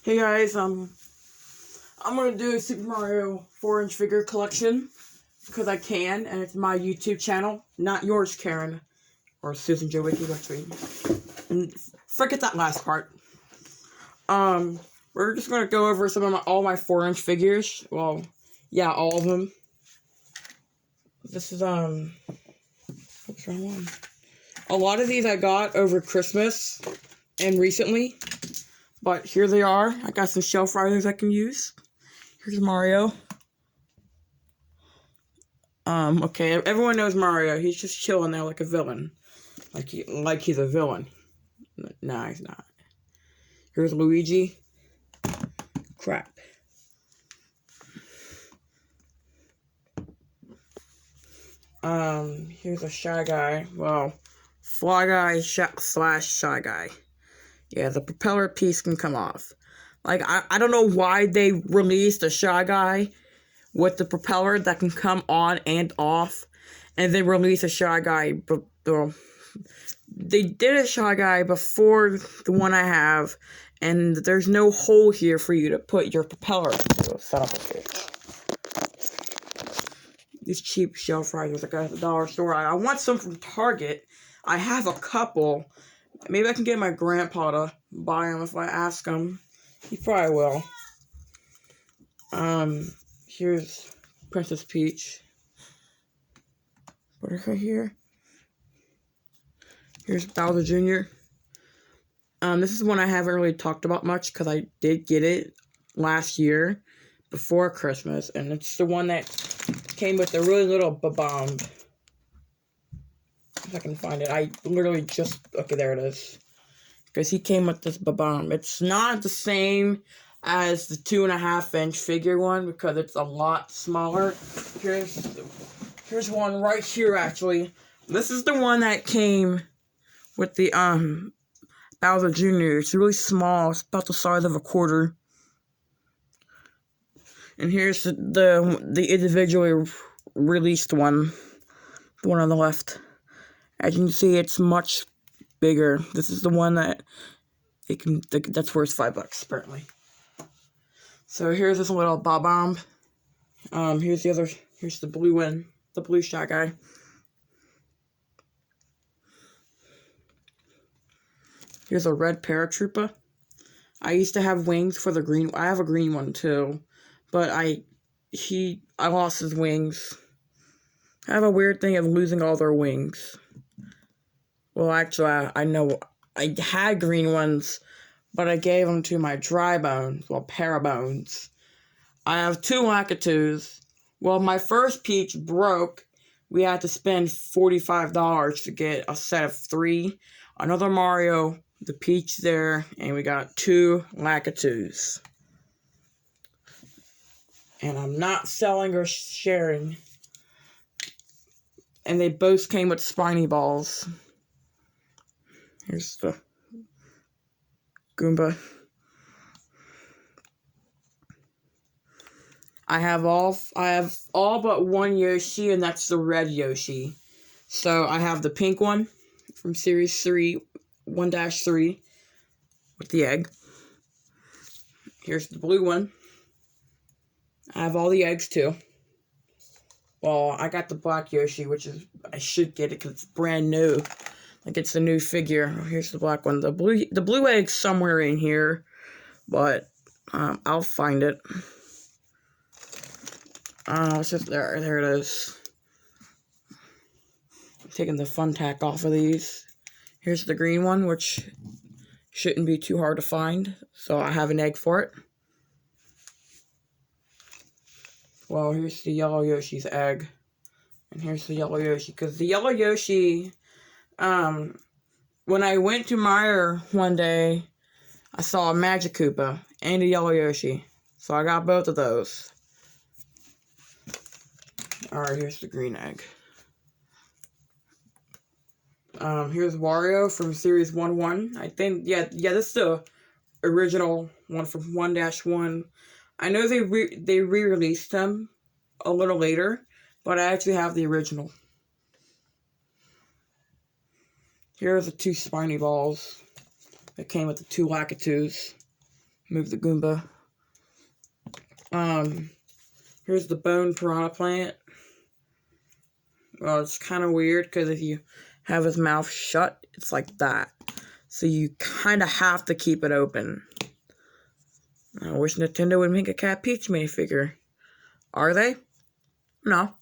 Hey guys, I'm gonna do a Super Mario 4-inch figure collection because I can, and it's my YouTube channel, not yours, Karen, or Susan Joe Wiki. And forget that last part. We're just gonna go over some of all my 4-inch figures. Well, yeah, all of them. This is what's wrong one? A lot of these I got over Christmas and recently, but here they are. I got some shelf risers I can use. Here's Mario. Okay, everyone knows Mario. He's just chilling there like a villain. Like he's a villain. Nah, he's not. Here's Luigi. Crap. Here's a Shy Guy. Well, Fly Guy slash Shy Guy. Yeah, the propeller piece can come off. Like, I don't know why they released a Shy Guy with the propeller that can come on and off, and then release a Shy Guy, but they did a Shy Guy before the one I have, and there's no hole here for you to put your propeller into. Son of a bitch. These cheap shelf risers I got at the dollar store. I want some from Target. I have a couple. Maybe I can get my grandpa to buy them if I ask him. He probably will. Here's Princess Peach. Put her here. Here's Bowser Jr. This is one I haven't really talked about much because I did get it last year before Christmas, and it's the one that came with the really little bomb. If I can find it, I literally just okay, there it is. Because he came with this bomb. It's not the same as the 2.5-inch figure one because it's a lot smaller. Here's one right here actually. This is the one that came with the Bowser Jr. It's really small. It's about the size of a quarter. And here's the individually released one. The one on the left. As you can see, it's much bigger. This is the one that that's worth $5 apparently. So here's this little bomb. Here's the blue one, the blue Shy Guy. Here's a red paratrooper. I used to have wings for the green. I have a green one too, but I lost his wings. I have a weird thing of losing all their wings. Well, actually, I know I had green ones, but I gave them to my dry bones, well, Parabones. I have 2 Lakitus. Well, my first Peach broke. We had to spend $45 to get a set of 3. Another Mario, the Peach there, and we got 2 Lakitus. And I'm not selling or sharing. And they both came with spiny balls. Here's the Goomba. I have all but one Yoshi, and that's the red Yoshi. So I have the pink one from Series 3, 1-3, with the egg. Here's the blue one. I have all the eggs too. Well, I got the black Yoshi, which is, I should get it because it's brand new. Like it's a new figure. Here's the black one. The blue egg's somewhere in here, but I'll find it. It's just there. There it is. I'm taking the fun tack off of these. Here's the green one, which shouldn't be too hard to find. So I have an egg for it. Well, here's the yellow Yoshi's egg. And here's the yellow Yoshi. Because the yellow Yoshi, when I went to Meijer one day, I saw a Magic Koopa and a yellow Yoshi. So I got both of those. Alright, here's the green egg. Here's Wario from Series 1-1. I think, yeah, this is the original one from 1-1. I know they re-released them a little later, but I actually have the original. Here are the 2 spiny balls that came with the 2 Lakitus. Move the Goomba. Here's the bone piranha plant. Well, it's kind of weird because if you have his mouth shut, it's like that. So you kind of have to keep it open. I wish Nintendo would make a Cat Peach minifigure. Are they? No,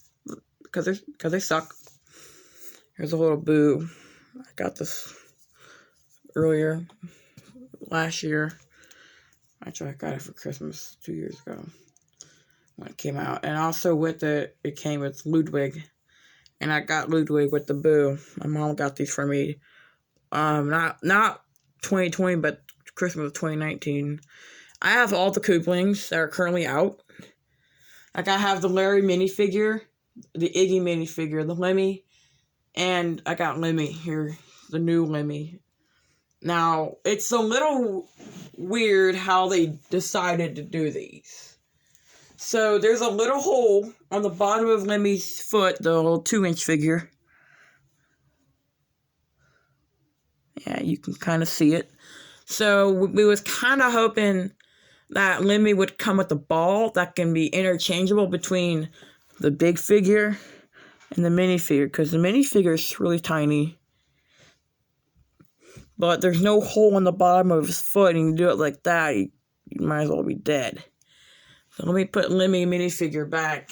because they suck. Here's a little Boo. I got this earlier, last year. Actually, I got it for Christmas 2 years ago when it came out. And also with it came with Ludwig. And I got Ludwig with the Boo. My mom got these for me. Not 2020, but Christmas of 2019. I have all the Kooplings that are currently out. Like, I have the Larry minifigure, the Iggy minifigure, the Lemmy, and I got Lemmy here, the new Lemmy. Now, it's a little weird how they decided to do these. So, there's a little hole on the bottom of Lemmy's foot, the little 2-inch figure. Yeah, you can kind of see it. So, we was kind of hoping that Lemmy would come with a ball that can be interchangeable between the big figure and the minifigure, because the minifigure is really tiny. But there's no hole in the bottom of his foot, and you do it like that, you might as well be dead. So let me put Lemmy minifigure back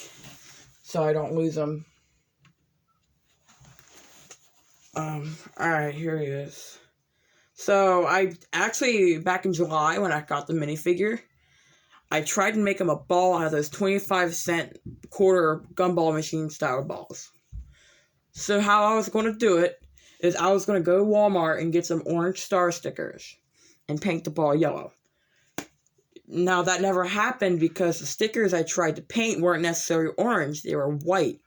so I don't lose him. Alright, here he is. So, I actually, back in July, when I got the minifigure, I tried to make him a ball out of those 25-cent quarter gumball machine style balls. So, how I was going to do it is I was going to go to Walmart and get some orange star stickers and paint the ball yellow. Now, that never happened because the stickers I tried to paint weren't necessarily orange, they were white.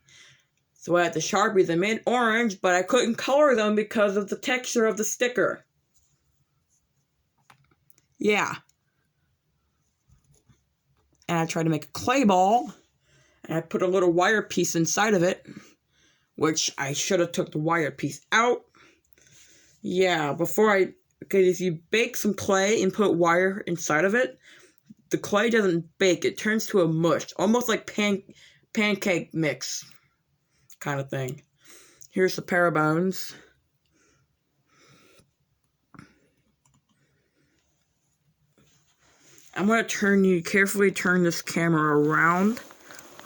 So, I had to Sharpie them in orange, but I couldn't color them because of the texture of the sticker. Yeah. And I tried to make a clay ball, and I put a little wire piece inside of it, which I should have took the wire piece out. Yeah, because if you bake some clay and put wire inside of it, the clay doesn't bake, it turns to a mush, almost like pancake mix kind of thing. Here's the pair of bones. I'm going to carefully turn this camera around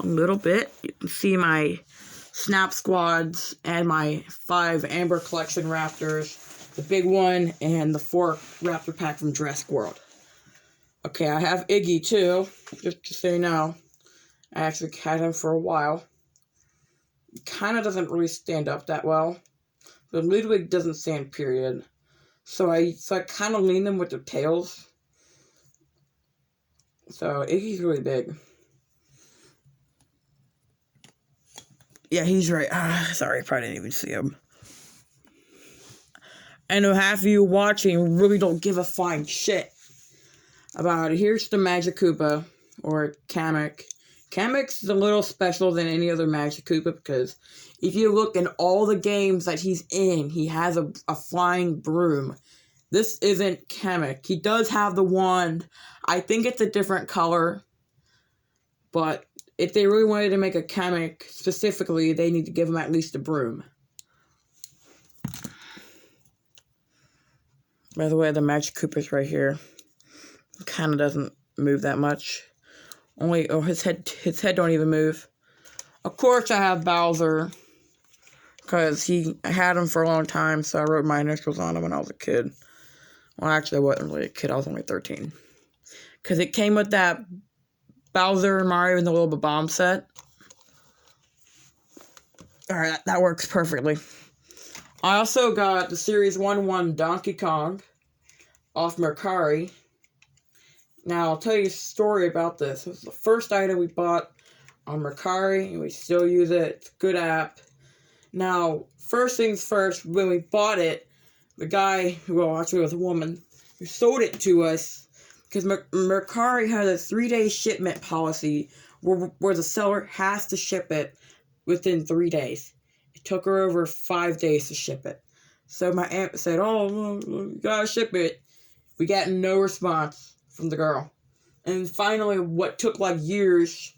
a little bit. You can see my Snap Squads and my 5 Amber Collection Raptors, the big one, and the 4 Raptor pack from Jurassic World. Okay, I have Iggy too, just so you know. I actually had him for a while. He kind of doesn't really stand up that well. The Ludwig doesn't stand, period. So I kind of lean them with their tails. So, Iggy's really big. Yeah, he's right. Sorry, probably didn't even see him. I know half of you watching really don't give a flying shit about it. Here's the Magic Koopa, or Kamek. Kamek's a little special than any other Magic Koopa because if you look in all the games that he's in, he has a flying broom. This isn't Kamek. He does have the wand. I think it's a different color. But if they really wanted to make a Kamek specifically, they need to give him at least a broom. By the way, the Magic Koopa's right here. Kind of doesn't move that much. His head don't even move. Of course, I have Bowser. Because I had him for a long time, so I wrote my initials on him when I was a kid. Well, actually, I wasn't really a kid. I was only 13. Because it came with that Bowser and Mario and the Little Bomb set. Alright, that works perfectly. I also got the Series 1-1 Donkey Kong off Mercari. Now, I'll tell you a story about this. It was the first item we bought on Mercari, and we still use it. It's a good app. Now, first things first, when we bought it, the guy, well, actually it was a woman, who sold it to us, because Mercari had a 3-day shipment policy where the seller has to ship it within 3 days. It took her over 5 days to ship it. So my aunt said, oh, well, you gotta ship it. We got no response. from the girl. And finally, what took like years,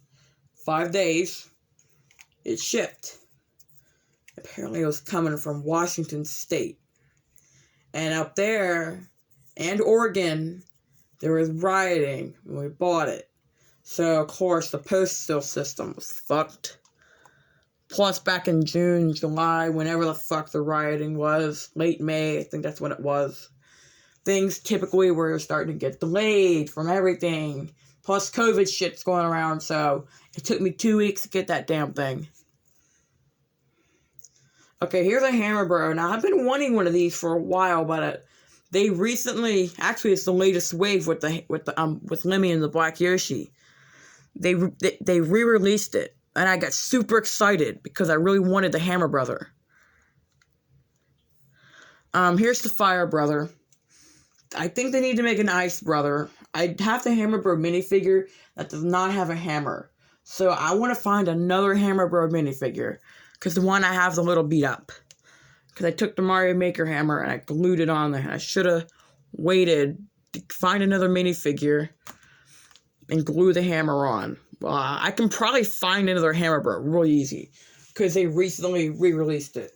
5 days, it shipped. Apparently it was coming from Washington State. And up there, and Oregon, there was rioting when we bought it. So, of course, the postal system was fucked. Plus, back in June, July, whenever the fuck the rioting was, late May, I think that's when it was, things typically were starting to get delayed from everything. Plus, COVID shit's going around, so it took me 2 weeks to get that damn thing. Okay, here's a Hammer Bro. Now, I've been wanting one of these for a while, but they recently, actually, it's the latest wave with Lemmy and the Black Yoshi. They re-released it, and I got super excited because I really wanted the Hammer Brother. Here's the Fire Brother. I think they need to make an Ice Brother. I have the Hammer Bro minifigure that does not have a hammer. So I want to find another Hammer Bro minifigure. Because the one I have is a little beat up. Because I took the Mario Maker hammer and I glued it on there. I should have waited to find another minifigure and glue the hammer on. Well, I can probably find another Hammer Bro really easy. Because they recently re-released it.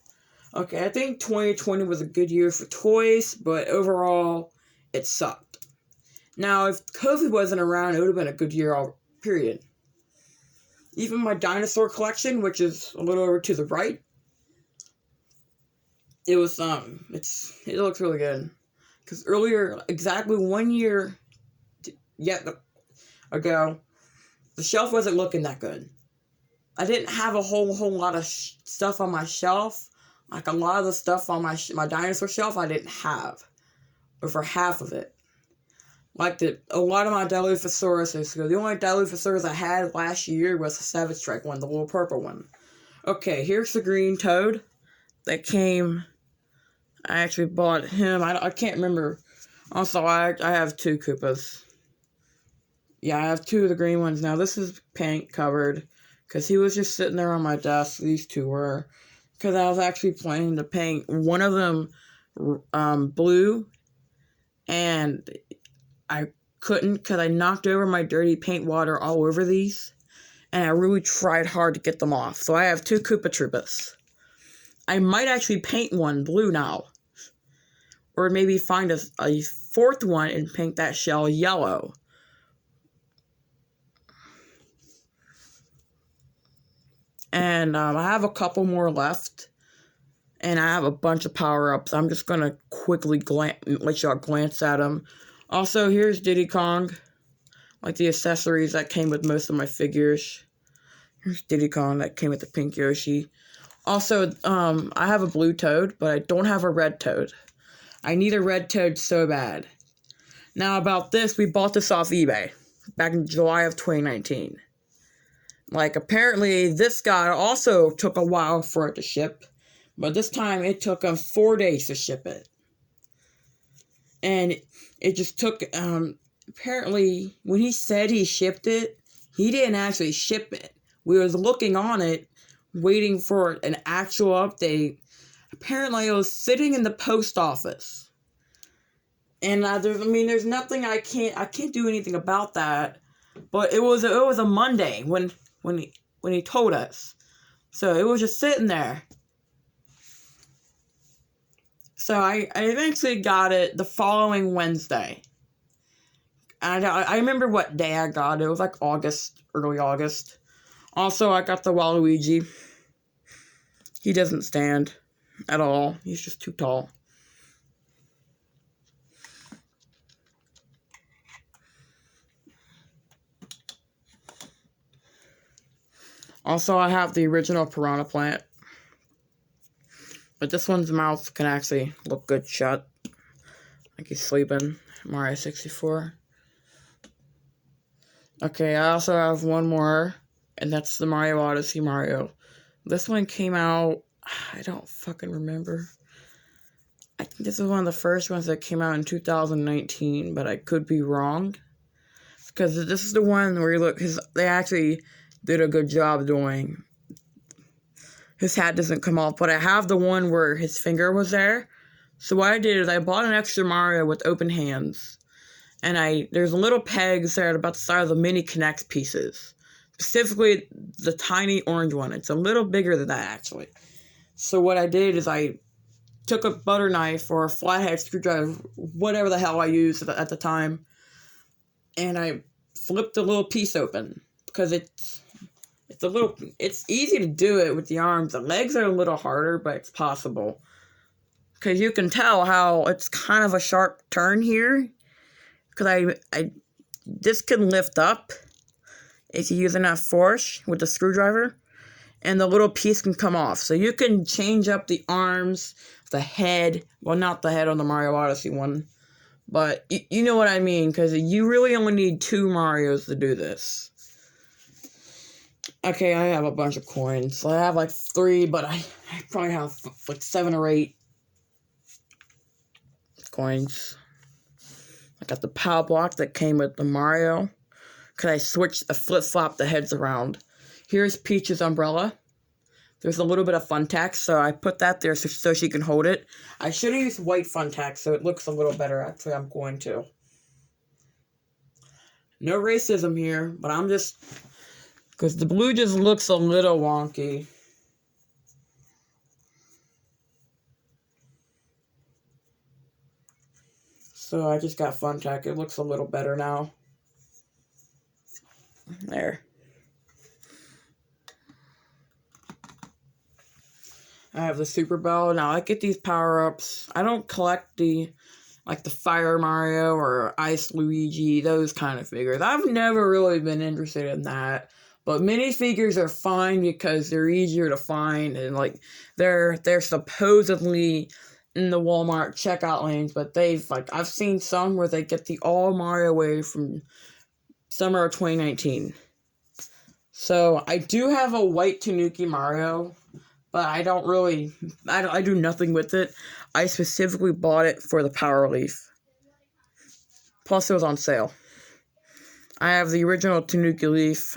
Okay, I think 2020 was a good year for toys, but overall, it sucked. Now, if COVID wasn't around, it would have been a good year, all period. Even my dinosaur collection, which is a little over to the right, it was, it looks really good. Because earlier, exactly 1 year ago, the shelf wasn't looking that good. I didn't have a whole lot of stuff on my shelf. Like, a lot of the stuff on my dinosaur shelf, I didn't have. Over half of it. Like, a lot of my Dilophosaurus, the only Dilophosaurus I had last year was the Savage Strike one, the little purple one. Okay, here's the green toad that came. I actually bought him. I can't remember. Also, I have 2 Koopas. Yeah, I have 2 of the green ones now. This is paint covered because he was just sitting there on my desk. These 2 were. Because I was actually planning to paint one of them blue, and I couldn't because I knocked over my dirty paint water all over these, and I really tried hard to get them off. So I have 2 Koopa Troopas. I might actually paint one blue now, or maybe find a 4th one and paint that shell yellow. And I have a couple more left. And I have a bunch of power-ups. I'm just going to quickly let y'all glance at them. Also, here's Diddy Kong. Like the accessories that came with most of my figures. Here's Diddy Kong that came with the pink Yoshi. Also, I have a blue Toad, but I don't have a red Toad. I need a red Toad so bad. Now, about this, we bought this off eBay. Back in July of 2019. Like, apparently, this guy also took a while for it to ship. But this time, it took him 4 days to ship it. And it just took, apparently, when he said he shipped it, he didn't actually ship it. We was looking on it, waiting for an actual update. Apparently, it was sitting in the post office. And there's nothing I can't do anything about that. But it was a Monday when he told us. So it was just sitting there. So I eventually got it the following Wednesday. And I remember what day I got it. It was like August, early August. Also, I got the Waluigi. He doesn't stand at all. He's just too tall. Also, I have the original Piranha Plant. But this one's mouth can actually look good shut. Like he's sleeping. Mario 64. Okay, I also have one more. And that's the Mario Odyssey Mario. This one came out, I don't fucking remember. I think this is one of the first ones that came out in 2019, but I could be wrong. Because this is the one where you look, they actually did a good job doing. His hat doesn't come off, but I have the one where his finger was there. So what I did is I bought an extra Mario with open hands. And there's little pegs that are about the size of the mini Connect pieces. Specifically, the tiny orange one. It's a little bigger than that, actually. So what I did is I took a butter knife or a flathead screwdriver, whatever the hell I used at the time, and I flipped the little piece open, because it's easy to do it with the arms. The legs are a little harder, but it's possible. Because you can tell how it's kind of a sharp turn here. Because this can lift up if you use enough force with the screwdriver. And the little piece can come off. So you can change up the arms, the head. Well, not the head on the Mario Odyssey one. But you know what I mean. Because you really only need 2 Marios to do this. Okay, I have a bunch of coins. I have like 3, but I probably have like 7 or 8 coins. I got the power block that came with the Mario. Because I switched, flip-flop the heads around. Here's Peach's umbrella. There's a little bit of Funtax, so I put that there so she can hold it. I should have used white Funtax, so it looks a little better. Actually, I'm going to. No racism here, but I'm just... because the blue just looks a little wonky. So I just got Funtac. It looks a little better now. There. I have the Super Bell. Now I get these power-ups. I don't collect the Fire Mario or Ice Luigi, those kind of figures. I've never really been interested in that. But minifigures are fine because they're easier to find, and like they're supposedly in the Walmart checkout lanes, but I've seen some where they get the all Mario wave from summer of 2019. So I do have a white Tanuki Mario, but I do nothing with it. I specifically bought it for the Power Leaf. Plus it was on sale. I have the original Tanuki Leaf.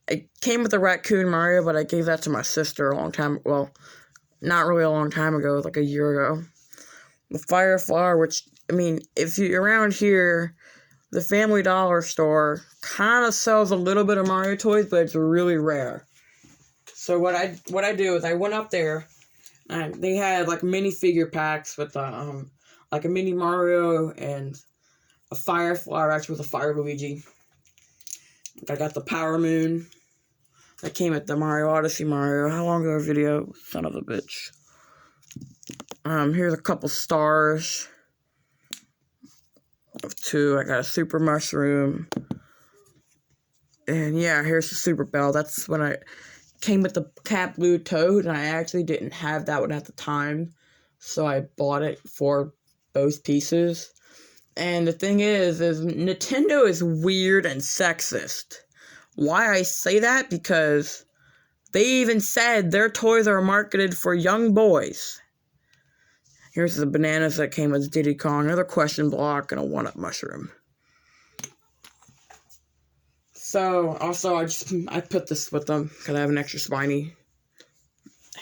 It came with a Raccoon Mario, but I gave that to my sister a long time, well, not really a long time ago, like a year ago. The Fire Flower, which, I mean, if you're around here, the Family Dollar store kind of sells a little bit of Mario toys, but it's really rare. So what I do is I went up there, and they had like minifigure packs with like a mini Mario and a Fire Flower, actually with a Fire Luigi. I got the Power Moon. That came with the Mario Odyssey Mario. How long ago video? Son of a bitch. Here's a couple stars. Of 2. I got a Super Mushroom. And yeah, here's the Super Bell. That's when I came with the Cat Blue Toad, and I actually didn't have that one at the time. So I bought it for both pieces. And the thing is Nintendo is weird and sexist. Why I say that? Because they even said their toys are marketed for young boys. Here's the bananas that came with Diddy Kong, another question block, and a 1-up mushroom. So, also, I put this with them, because I have an extra spiny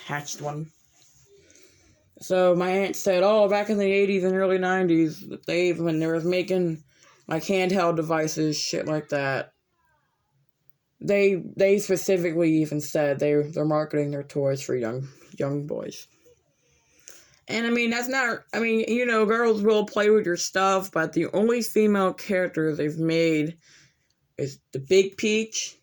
hatched one. So, my aunt said, back in the 80s and early 90s, when they was making, like, handheld devices, shit like that, they specifically even said they're marketing their toys for young boys. And I mean, girls will play with your stuff, but the only female character they've made is the Big Peach,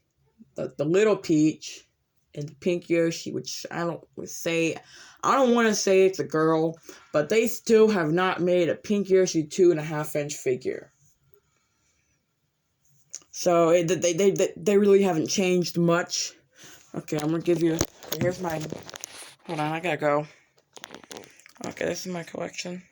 the Little Peach, and the Pink Yoshi, which I don't want to say it's a girl, but they still have not made a Pink Yoshi 2.5-inch figure. So they really haven't changed much. Okay, I'm gonna give you. Here's my. Hold on, I gotta go. Okay, this is my collection.